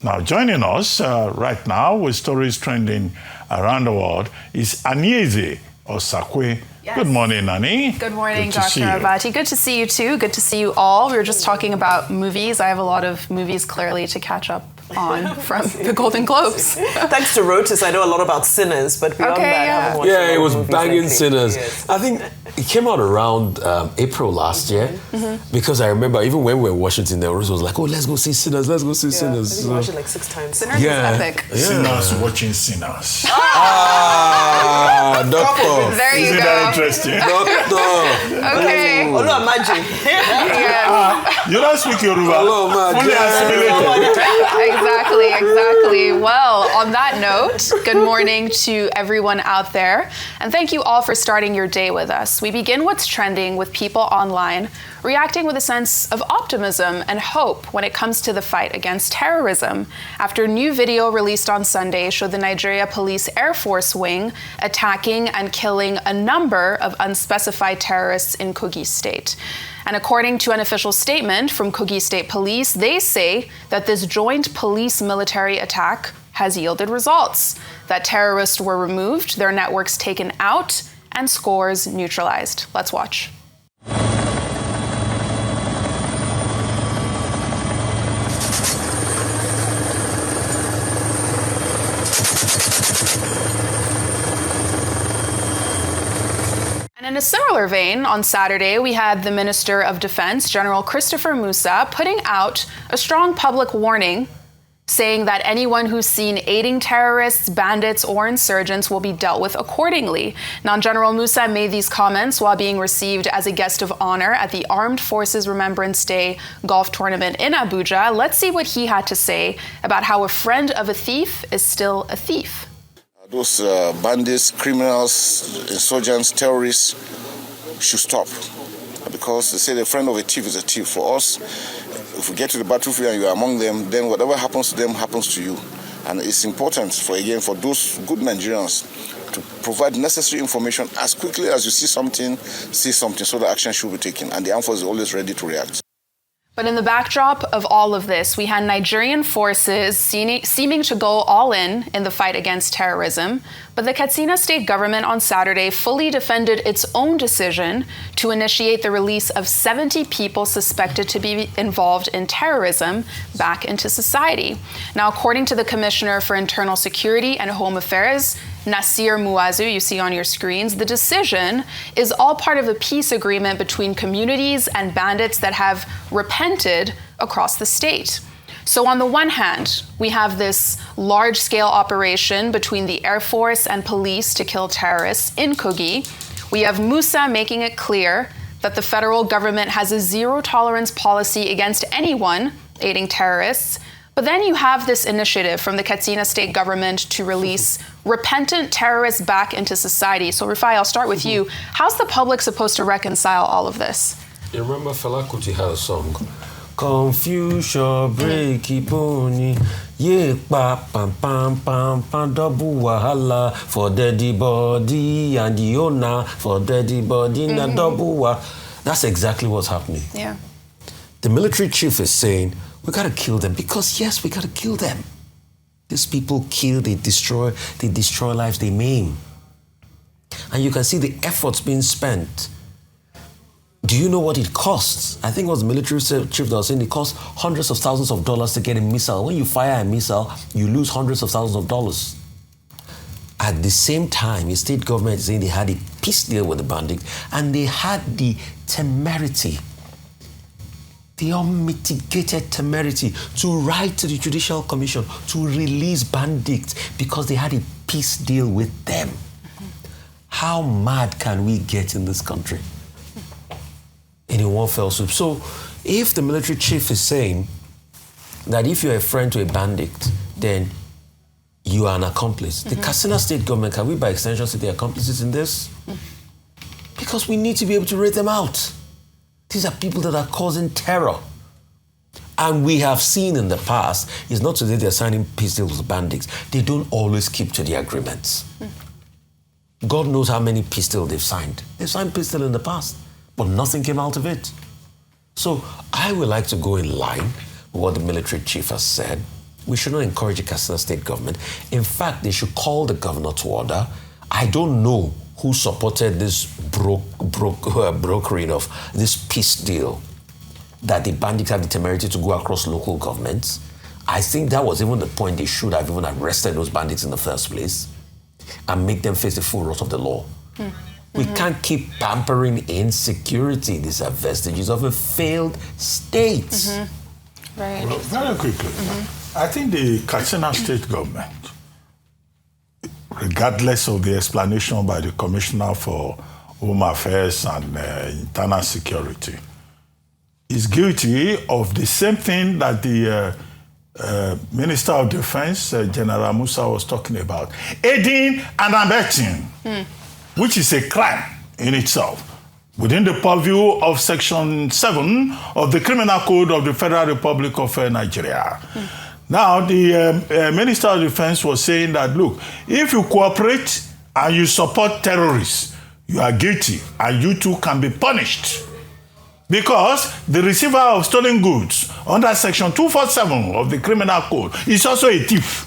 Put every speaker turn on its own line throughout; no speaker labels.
Now, joining us right now with stories trending around the world is Anieze Osakwe. Yes. Good morning, Nani.
Good morning, Dr. Abati. Good to see you too. Good to see you all. We were just talking about movies. I have a lot of movies clearly to catch up on from the Golden Globes.
Thanks to Rotus, I know a lot about Sinners, but beyond that, I haven't watched
it was banging Sinners.
Yes.
I think it came out around April last year, because I remember even when we were in Washington, the Rotus was like, "Oh, let's go see Sinners. Let's go see Sinners."
I think we watched it like 6 times.
Sinners is epic.
Sinners watching Sinners.
Doctor.
There you
Isn't
go.
that interesting?
Doctor.
Okay.
Olu Imagine.
You don't speak Yoruba.
Hello,
Fully assimilated.
Exactly. Well, on that note, good morning to everyone out there. And thank you all for starting your day with us. We begin what's trending with people online reacting with a sense of optimism and hope when it comes to the fight against terrorism, after a new video released on Sunday showed the Nigeria Police Air Force Wing attacking and killing a number of unspecified terrorists in Kogi State. And according to an official statement from Kogi State Police, they say that this joint police-military attack has yielded results, that terrorists were removed, their networks taken out, and scores neutralized. Let's watch. In a similar vein, on Saturday, we had the Minister of Defense, General Christopher Musa, putting out a strong public warning saying that anyone who's seen aiding terrorists, bandits, or insurgents will be dealt with accordingly. Now, General Musa made these comments while being received as a guest of honor at the Armed Forces Remembrance Day golf tournament in Abuja. Let's see what he had to say about how a friend of a thief is still a thief.
Those bandits, criminals, insurgents, terrorists should stop, because they say the friend of a thief is a thief. For us, if we get to the battlefield and you are among them, then whatever happens to them happens to you. And it's important for those good Nigerians to provide necessary information as quickly as you see something, so the action should be taken. And the armed force is always ready to react.
But in the backdrop of all of this, we had Nigerian forces seeming to go all in the fight against terrorism. But the Katsina State government on Saturday fully defended its own decision to initiate the release of 70 people suspected to be involved in terrorism back into society. Now, according to the Commissioner for Internal Security and Home Affairs, Nasir Muazu, you see on your screens, the decision is all part of a peace agreement between communities and bandits that have repented across the state. So on the one hand, we have this large-scale operation between the Air Force and police to kill terrorists in Kogi. We have Musa making it clear that the federal government has a zero-tolerance policy against anyone aiding terrorists. But then you have this initiative from the Katsina State government to release repentant terrorists back into society. So Rufai, I'll start with you. How's the public supposed to reconcile all of this?
You remember Fela Kuti had a song, Confusion, breaky pony, yeah, pam pam pam pam, double wahala for daddy body and the owner for daddy body na double. That's exactly what's happening.
Yeah.
The military chief is saying, we got to kill them, because yes, we got to kill them. These people kill, they destroy lives, they maim. And you can see the efforts being spent. Do you know what it costs? I think it was the military chief that was saying it costs hundreds of thousands of dollars to get a missile. When you fire a missile, you lose hundreds of thousands of dollars. At the same time, the state government is saying they had a peace deal with the bandits, and they had the temerity, the unmitigated temerity to write to the Judicial Commission to release bandits because they had a peace deal with them. How mad can we get in this country in one fell swoop? So if the military chief is saying that if you're a friend to a bandit, then you are an accomplice, the Katsina State government, can we by extension say they're accomplices in this? Because we need to be able to rate them out. These are people that are causing terror. And we have seen in the past, it's not today they're signing peace deals with bandits. They don't always keep to the agreements. God knows how many peace deals they've signed. They've signed peace deals in the past, but nothing came out of it. So I would like to go in line with what the military chief has said we should not encourage the Katsina State government. In fact, they should call the governor to order. I don't know who supported this brokering of this peace deal that the bandits have the temerity to go across local governments. I think that was even the point they should have even arrested those bandits in the first place and make them face the full wrath of the law. We can't keep pampering insecurity. These are vestiges of a failed state.
Right.
Well, very quickly, I think the Katsina State government, regardless of the explanation by the Commissioner for Home Affairs and Internal Security, is guilty of the same thing that the Minister of Defense, General Musa, was talking about, aiding and abetting, which is a crime in itself, within the purview of Section 7 of the Criminal Code of the Federal Republic of Nigeria. Now, the Minister of Defense was saying that, look, if you cooperate and you support terrorists, you are guilty and you too can be punished. Because the receiver of stolen goods under Section 247 of the Criminal Code is also a thief.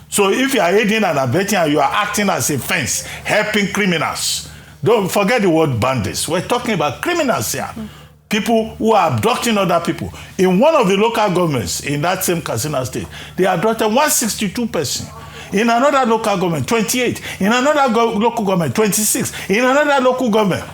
So if you are aiding and abetting and you are acting as a fence, helping criminals, don't forget the word bandits. We're talking about criminals here. People who are abducting other people. In one of the local governments in that same Katsina State, they abducted 162 persons. In another local government, 28. In another local government, 26. In another local government,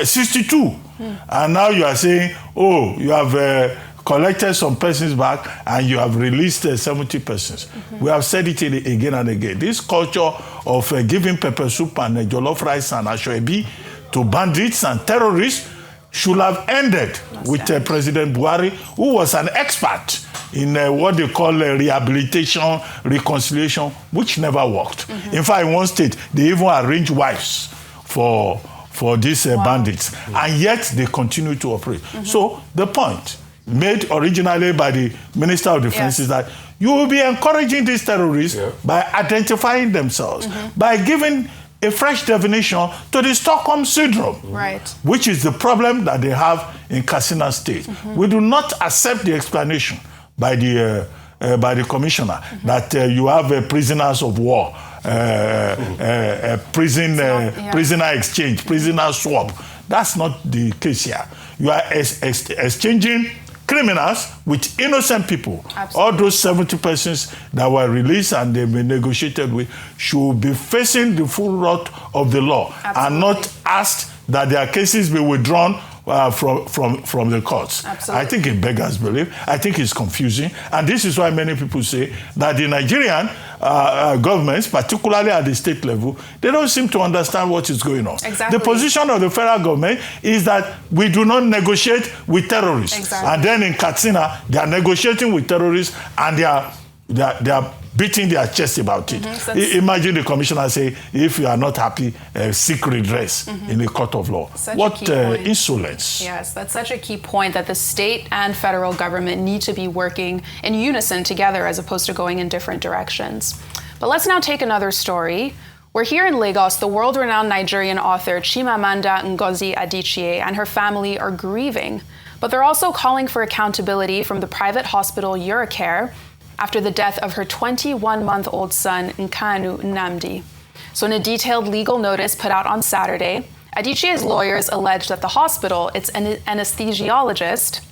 62. And now you are saying, oh, you have collected some persons back and you have released 70 persons. We have said it again and again. This culture of giving pepper soup and jollof rice and ashwebi to bandits and terrorists should have ended with President Buhari, who was an expert in what they call rehabilitation, reconciliation, which never worked. In fact, in one state, they even arranged wives for these bandits, and yet they continue to operate. So the point made originally by the Minister of Defense is that you will be encouraging these terrorists by identifying themselves, by giving a fresh definition to the Stockholm Syndrome, which is the problem that they have in Katsina State. We do not accept the explanation by the commissioner that you have prisoners of war, prisoner exchange, prisoner swap. That's not the case here. You are exchanging criminals with innocent people. All those 70 persons that were released and they've been negotiated with should be facing the full wrath of the law and not asked that their cases be withdrawn from the courts. I think it beggars belief. I think it's confusing. And this is why many people say that the Nigerian governments, particularly at the state level, they don't seem to understand what is going on. The position of the federal government is that we do not negotiate with terrorists. And then in Katsina, they are negotiating with terrorists and they are beating their chest about it. Imagine the commissioner say, if you are not happy, seek redress in the court of law. What insolence.
Yes, that's such a key point, that the state and federal government need to be working in unison together as opposed to going in different directions. But let's now take another story. We're here in Lagos. The world-renowned Nigerian author Chimamanda Ngozi Adichie and her family are grieving, but they're also calling for accountability from the private hospital Euracare after the death of her 21-month-old son, Nkanu Nnamdi. So in a detailed legal notice put out on Saturday, Adichie's lawyers allege that the hospital, its anesthesiologist,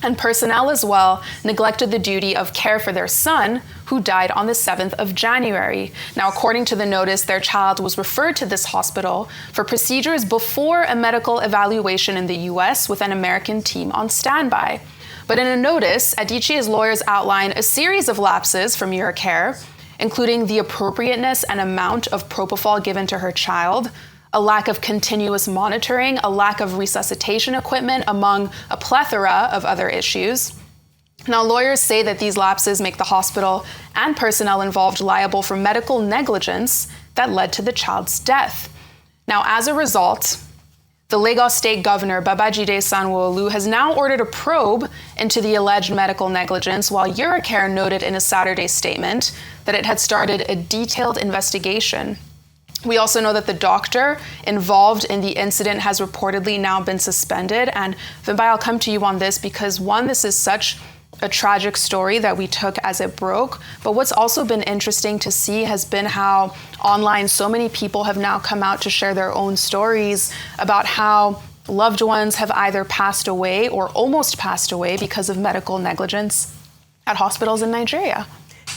and personnel as well, neglected the duty of care for their son, who died on the 7th of January. Now, according to the notice, their child was referred to this hospital for procedures before a medical evaluation in the US with an American team on standby. But in a notice, Adichie's lawyers outline a series of lapses from Euracare, including the appropriateness and amount of propofol given to her child, a lack of continuous monitoring, a lack of resuscitation equipment, among a plethora of other issues. Now, lawyers say that these lapses make the hospital and personnel involved liable for medical negligence that led to the child's death. Now, as a result, the Lagos State Governor, Babajide Sanwo-Olu, has now ordered a probe into the alleged medical negligence, while Euracare noted in a Saturday statement that it had started a detailed investigation. We also know that the doctor involved in the incident has reportedly now been suspended. And Vimbai, I'll come to you on this because, one, this is such a tragic story that we took as it broke. But what's also been interesting to see has been how online so many people have now come out to share their own stories about how loved ones have either passed away or almost passed away because of medical negligence at hospitals in Nigeria.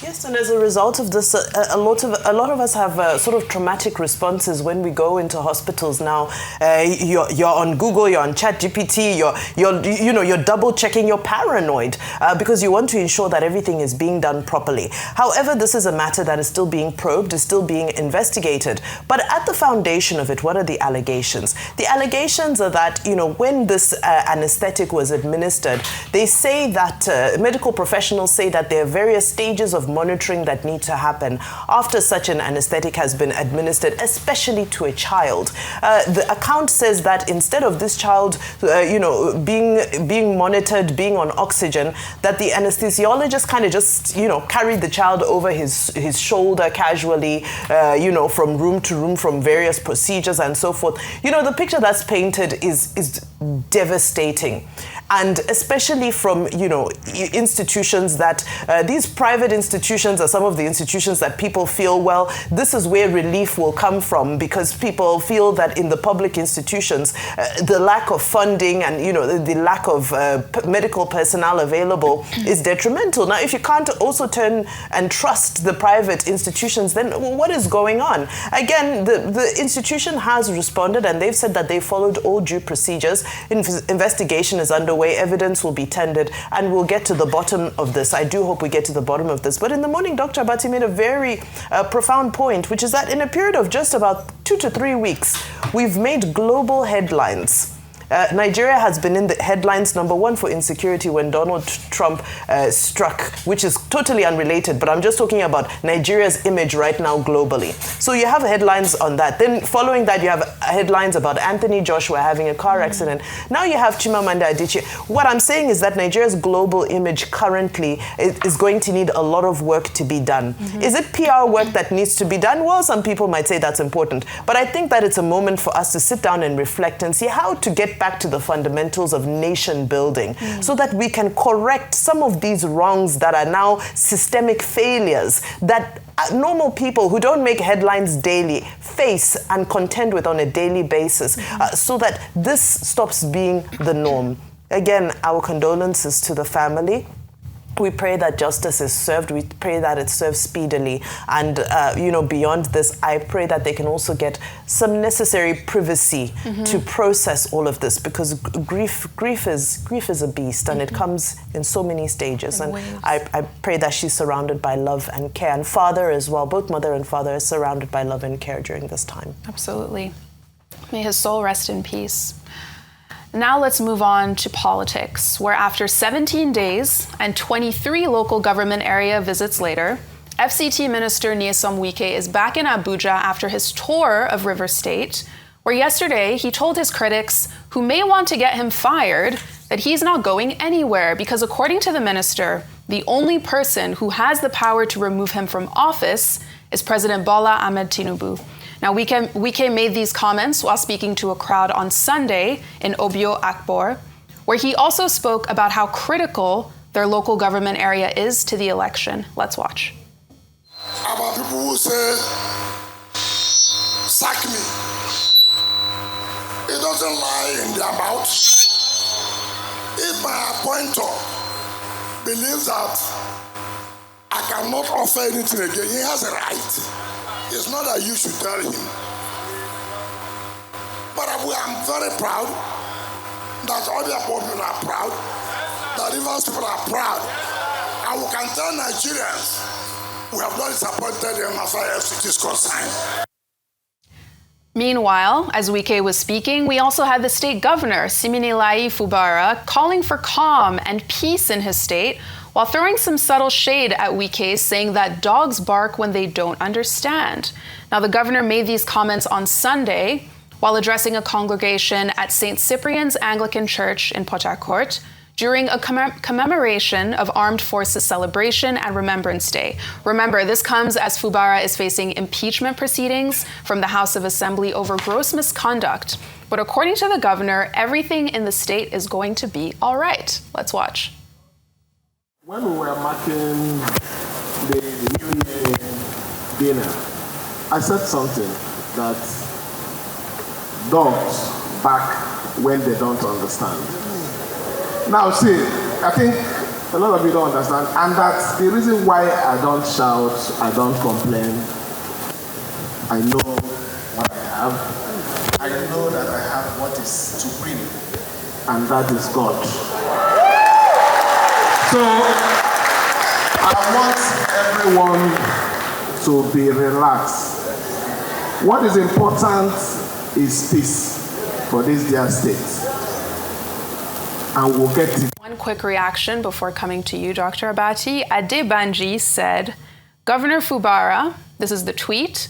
Yes, and as a result of this, a lot of us have sort of traumatic responses when we go into hospitals now. You're on Google, you're on ChatGPT, you're double checking, you're paranoid because you want to ensure that everything is being done properly. However, this is a matter that is still being probed, is still being investigated. But at the foundation of it, what are the allegations? The allegations are that, when this anesthetic was administered, they say that medical professionals say that there are various stages of monitoring that need to happen after such an anesthetic has been administered, especially to a child. The account says that instead of this child, being monitored, being on oxygen, that the anesthesiologist kind of just, carried the child over his shoulder casually, from room to room, from various procedures and so forth. The picture that's painted is devastating. And especially from, institutions that, these private institutions are some of the institutions that people feel, well, this is where relief will come from, because people feel that in the public institutions, the lack of funding and, the lack of medical personnel available is detrimental. Now, if you can't also turn and trust the private institutions, then what is going on? Again, the institution has responded and they've said that they followed all due procedures. Investigation is underway. Evidence will be tendered, and we'll get to the bottom of this. I do hope we get to the bottom of this. But in the morning, Dr. Abati made a very profound point, which is that in a period of just about 2 to 3 weeks, we've made global headlines. Nigeria has been in the headlines #1 for insecurity when Donald Trump struck, which is totally unrelated, but I'm just talking about Nigeria's image right now globally. So you have headlines on that. Then following that, you have headlines about Anthony Joshua having a car accident. Now you have Chimamanda Adichie. What I'm saying is that Nigeria's global image currently is going to need a lot of work to be done. Is it PR work that needs to be done? Well, some people might say that's important, but I think that it's a moment for us to sit down and reflect and see how to get back to the fundamentals of nation building so that we can correct some of these wrongs that are now systemic failures that normal people who don't make headlines daily face and contend with on a daily basis so that this stops being the norm. Again, our condolences to the family. We pray that justice is served. We pray that it serves speedily. And, beyond this, I pray that they can also get some necessary privacy to process all of this, because grief is a beast, and it comes in so many stages. And I pray that she's surrounded by love and care. And father as well, both mother and father are surrounded by love and care during this time.
Absolutely. May his soul rest in peace. Now let's move on to politics, where after 17 days and 23 local government area visits later, FCT Minister Nyesom Wike is back in Abuja after his tour of River State, where yesterday he told his critics, who may want to get him fired, that he's not going anywhere because, according to the minister, the only person who has the power to remove him from office is President Bola Ahmed Tinubu. Now, Wike made these comments while speaking to a crowd on Sunday in Obio Akbor, where he also spoke about how critical their local government area is to the election. Let's watch.
About people who say, sack me. It doesn't lie in their mouth. If my appointer believes that I cannot offer anything again, he has a right. It's not that you should tell him. But I'm very proud that all the appointments are proud, that Rivers people are proud. And we can tell Nigerians we have not disappointed them as far as FCT is concerned.
Meanwhile, as Wike was speaking, we also had the state governor, Siminalayi Fubara, calling for calm and peace in his state, while throwing some subtle shade at Wike, saying that dogs bark when they don't understand. Now, the governor made these comments on Sunday while addressing a congregation at St. Cyprian's Anglican Church in Port Harcourt during a commemoration of Armed Forces Celebration and Remembrance Day. Remember, this comes as Fubara is facing impeachment proceedings from the House of Assembly over gross misconduct. But according to the governor, everything in the state is going to be all right. Let's watch.
When we were marking the New Year dinner, I said something that dogs bark when they don't understand. Now see, I think a lot of you don't understand, and that's the reason why I don't shout, I don't complain. I know what I have. I know that I have what is supreme, and that is God. So I want everyone to be relaxed. What is important is peace for this dear state. And we'll get it.
One quick reaction before coming to you, Dr. Abati. Adebanji said, Governor Fubara, this is the tweet,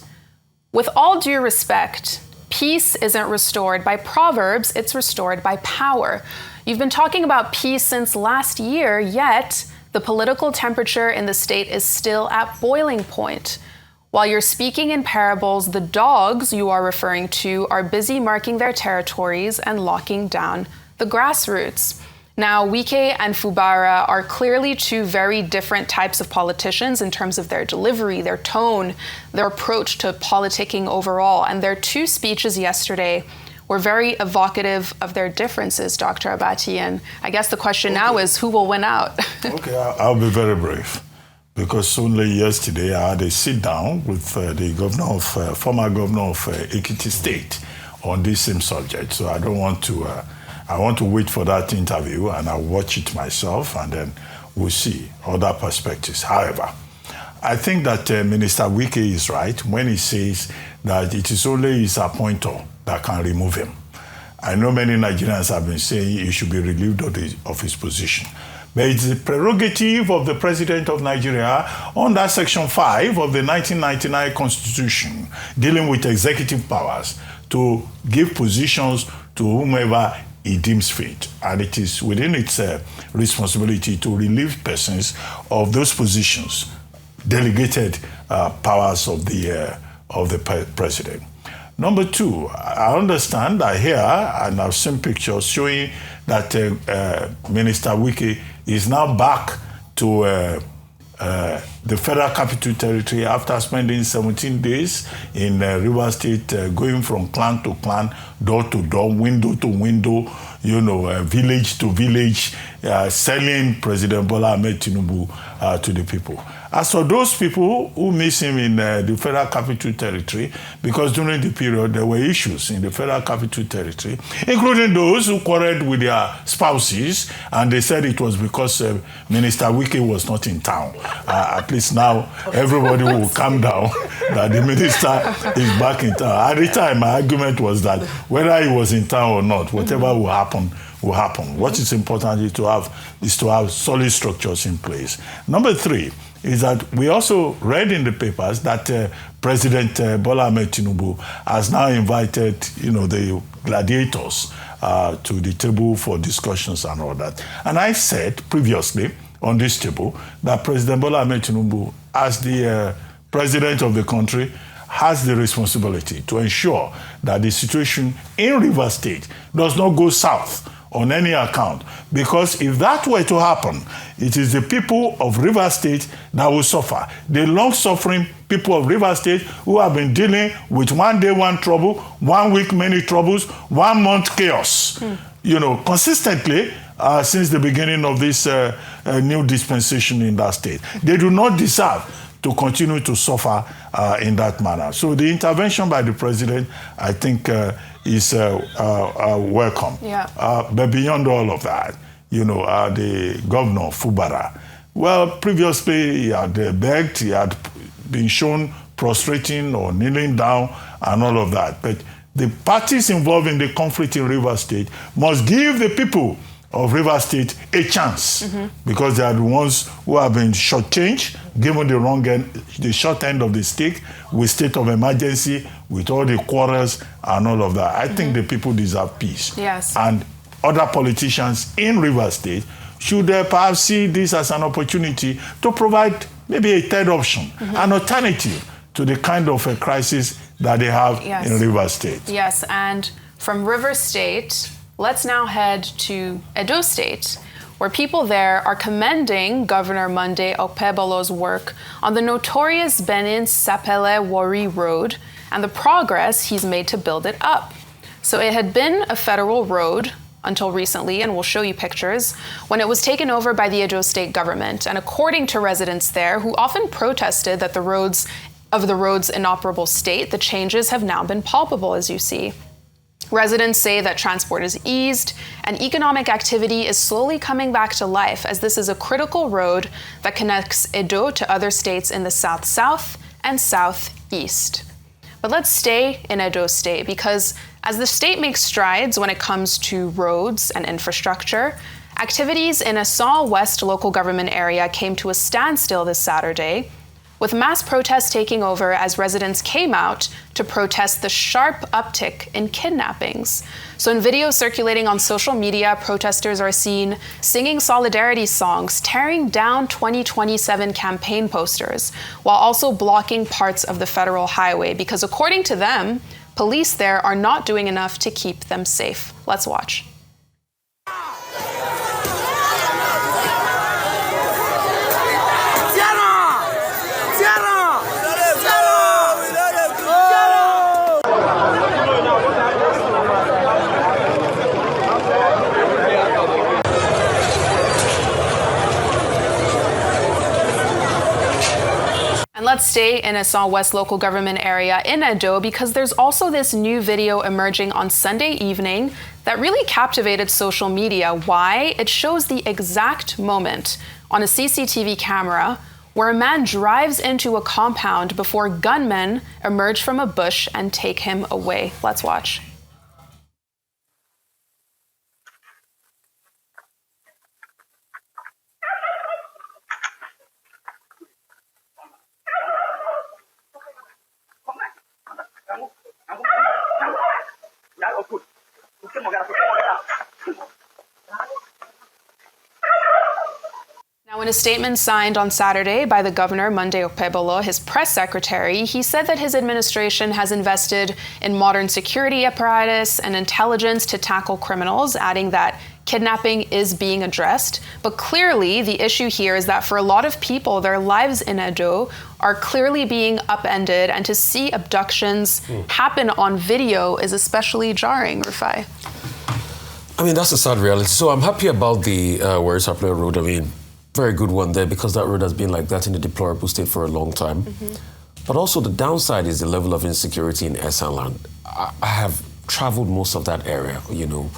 with all due respect, peace isn't restored by proverbs, it's restored by power. You've been talking about peace since last year, yet the political temperature in the state is still at boiling point. While you're speaking in parables, the dogs you are referring to are busy marking their territories and locking down the grassroots. Now, Wike and Fubara are clearly two very different types of politicians in terms of their delivery, their tone, their approach to politicking overall. And their two speeches yesterday were very evocative of their differences, Dr. Abati. And I guess the question now is, who will win out?
Okay, I'll be very brief. Because only yesterday I had a sit-down with the former governor of Ekiti State on this same subject. So I don't want to... I want to wait for that interview and I'll watch it myself and then we'll see other perspectives. However, I think that Minister Wike is right when he says that it is only his appointer that can remove him. I know many Nigerians have been saying he should be relieved of his position. But it's the prerogative of the President of Nigeria under Section 5 of the 1999 Constitution dealing with executive powers to give positions to whomever he deems fit, and it is within its responsibility to relieve persons of those positions, delegated powers of the president. Number two, I understand, I hear, and I've seen pictures showing that Minister Wike is now back to the Federal Capital Territory after spending 17 days in Rivers State, going from clan to clan, door to door, window to window, village to village, selling President Bola Ahmed Tinubu to the people. As for those people who miss him in the Federal Capital Territory, because during the period there were issues in the Federal Capital Territory, including those who quarreled with their spouses, and they said it was because Minister Wike was not in town. At least now everybody will calm down that the minister is back in town. At the time, my argument was that whether he was in town or not, whatever will happen will happen. What is important is to have solid structures in place. Number three is that we also read in the papers that President Bola Ahmed Tinubu has now invited, the gladiators to the table for discussions and all that. And I said previously on this table that President Bola Ahmed Tinubu, as the president of the country, has the responsibility to ensure that the situation in Rivers State does not go south on any account. Because if that were to happen, it is the people of Rivers State that will suffer. The long-suffering people of Rivers State who have been dealing with 1 day, one trouble, 1 week, many troubles, 1 month chaos, consistently since the beginning of this new dispensation in that state. They do not deserve to continue to suffer in that manner. So the intervention by the president, I think, is welcome.
Yeah.
But beyond all of that, the governor, Fubara, well, previously he had begged, he had been shown prostrating or kneeling down and all of that. But the parties involved in the conflict in Rivers State must give the people of Rivers State a chance, because they are the ones who have been shortchanged, given the wrong end, the short end of the stick, with state of emergency, with all the quarrels and all of that. I think the people deserve peace.
Yes.
And other politicians in Rivers State should perhaps see this as an opportunity to provide maybe a third option, an alternative to the kind of a crisis that they have in Rivers State.
Yes, and from Rivers State, let's now head to Edo State, where people there are commending Governor Monday Okpebholo's work on the notorious Benin-Sapele-Warri Road and the progress he's made to build it up. So it had been a federal road until recently, and we'll show you pictures, when it was taken over by the Edo State government. And according to residents there, who often protested that the road's inoperable state, the changes have now been palpable, as you see. Residents say that transport is eased and economic activity is slowly coming back to life, as this is a critical road that connects Edo to other states in the south-south and southeast. But let's stay in Edo State, because as the state makes strides when it comes to roads and infrastructure, activities in Asal West local government area came to a standstill this Saturday, with mass protests taking over as residents came out to protest the sharp uptick in kidnappings. So in videos circulating on social media, protesters are seen singing solidarity songs, tearing down 2027 campaign posters, while also blocking parts of the federal highway, because according to them, police there are not doing enough to keep them safe. Let's watch. Let's stay in Asal West local government area in Edo, because there's also this new video emerging on Sunday evening that really captivated social media. Why? It shows the exact moment on a CCTV camera where a man drives into a compound before gunmen emerge from a bush and take him away. Let's watch. Now, in a statement signed on Saturday by the governor, Monday Okpebholo, his press secretary, he said that his administration has invested in modern security apparatus and intelligence to tackle criminals, adding that kidnapping is being addressed. But clearly, the issue here is that for a lot of people, their lives in Edo are clearly being upended, and to see abductions happen on video is especially jarring, Rufai.
I mean, that's a sad reality. So I'm happy about the Warri Sapele Road. I mean, very good one there, because that road has been like that in a deplorable state for a long time. But also the downside is the level of insecurity in Esan land. I have traveled most of that area, you know,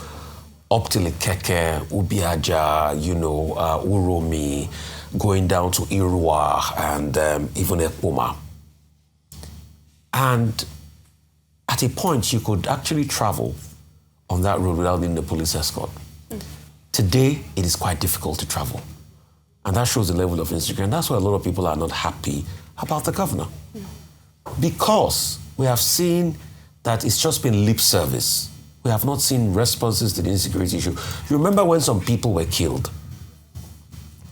up to Lekeke, Ubiaja, you know, Uromi, going down to Irua and even Ekpoma. And at a point, you could actually travel on that road without needing a police escort. Today, it is quite difficult to travel. And that shows the level of insecurity. And that's why a lot of people are not happy about the governor. Because we have seen that it's just been lip service. We have not seen responses to the insecurity issue. You remember when some people were killed?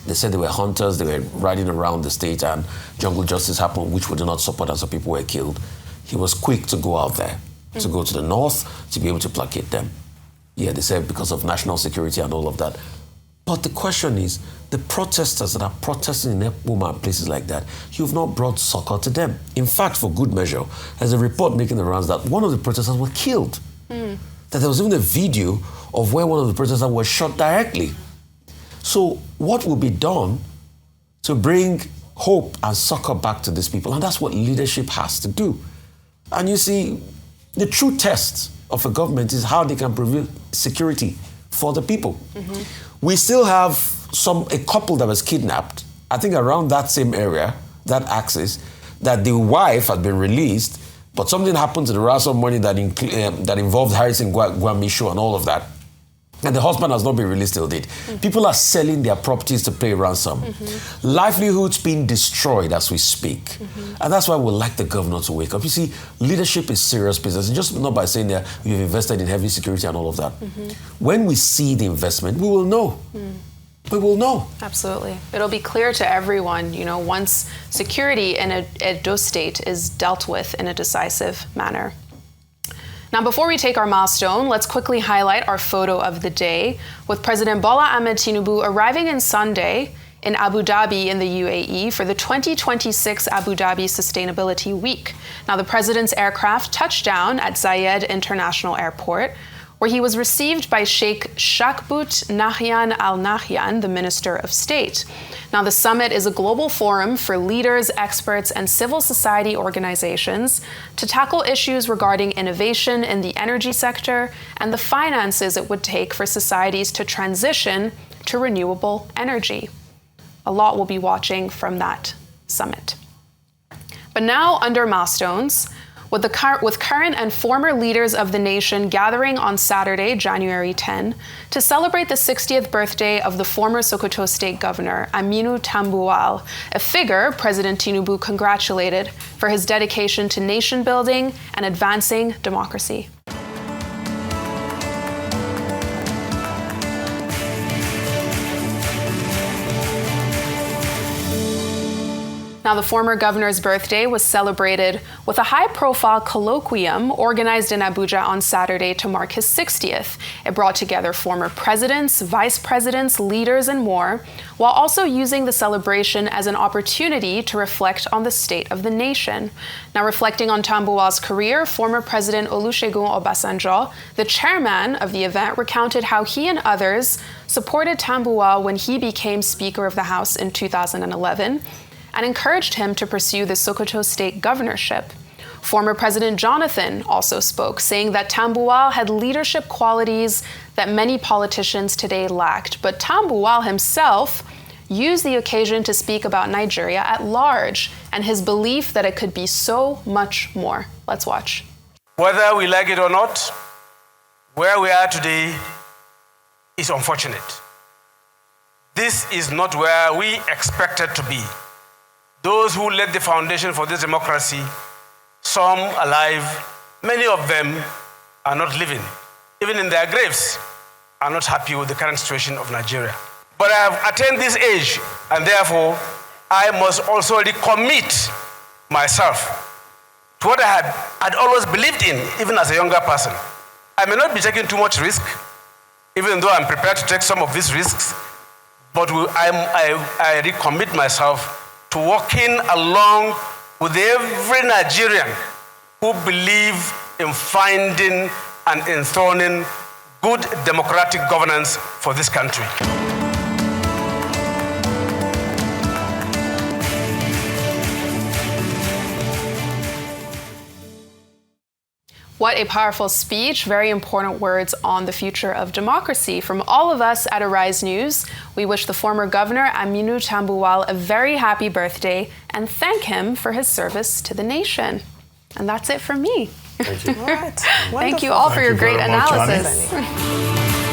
They said they were hunters, they were riding around the state, and jungle justice happened, which we do not support, and some people were killed. He was quick to go out there, to go to the north, to be able to placate them. Yeah, they said because of national security and all of that. But the question is, the protesters that are protesting in Ekpoma and places like that, you've not brought succor to them. In fact, for good measure, there's a report making the rounds that one of the protesters was killed. That there was even a video of where one of the protesters was shot directly. So what will be done to bring hope and succor back to these people? And that's what leadership has to do. And you see, the true test of a government is how they can provide security for the people. We still have a couple that was kidnapped, I think around that same area, that axis, that the wife had been released, but something happened to the ransom money that involved Harrison Gwamisho and all of that. And the husband has not been released till date. People are selling their properties to pay ransom. Livelihoods being destroyed as we speak. And that's why we like the governor to wake up. You see, leadership is serious business. And just not by saying that we've invested in heavy security and all of that. When we see the investment, we will know. We will know.
Absolutely. It'll be clear to everyone, you know, once security in Edo State is dealt with in a decisive manner. Now, before we take our milestone, let's quickly highlight our photo of the day, with President Bola Ahmed Tinubu arriving on Sunday in Abu Dhabi in the UAE for the 2026 Abu Dhabi Sustainability Week. Now, the president's aircraft touched down at Zayed International Airport, where he was received by Sheikh Shakbout Nahyan Al Nahyan, the Minister of State. Now, the summit is a global forum for leaders, experts, and civil society organizations to tackle issues regarding innovation in the energy sector and the finances it would take for societies to transition to renewable energy. A lot will be watching from that summit. But now, under milestones, with current and former leaders of the nation gathering on Saturday, January 10, to celebrate the 60th birthday of the former Sokoto State Governor, Aminu Tambuwal, a figure President Tinubu congratulated for his dedication to nation building and advancing democracy. Now, the former governor's birthday was celebrated with a high-profile colloquium organized in Abuja on Saturday to mark his 60th. It brought together former presidents, vice presidents, leaders, and more, while also using the celebration as an opportunity to reflect on the state of the nation. Now, reflecting on Tambuwal's career, former President Olusegun Obasanjo, the chairman of the event, recounted how he and others supported Tambuwal when he became Speaker of the House in 2011, and encouraged him to pursue the Sokoto State governorship. Former President Jonathan also spoke, saying that Tambuwal had leadership qualities that many politicians today lacked. But Tambuwal himself used the occasion to speak about Nigeria at large and his belief that it could be so much more. Let's watch.
Whether we like it or not, where we are today is unfortunate. This is not where we expected to be. Those who laid the foundation for this democracy, some alive, many of them are not living, even in their graves, are not happy with the current situation of Nigeria. But I have attained this age, and therefore, I must also recommit myself to what I had always believed in, even as a younger person. I may not be taking too much risk, even though I'm prepared to take some of these risks, but I recommit myself to working along with every Nigerian who believe in finding and enthroning good democratic governance for this country.
What a powerful speech, very important words on the future of democracy. From all of us at Arise News, we wish the former governor, Aminu Tambuwal, a very happy birthday and thank him for his service to the nation. And that's it from me.
Thank you.
All right.
Thank you all for your great
very much,
analysis.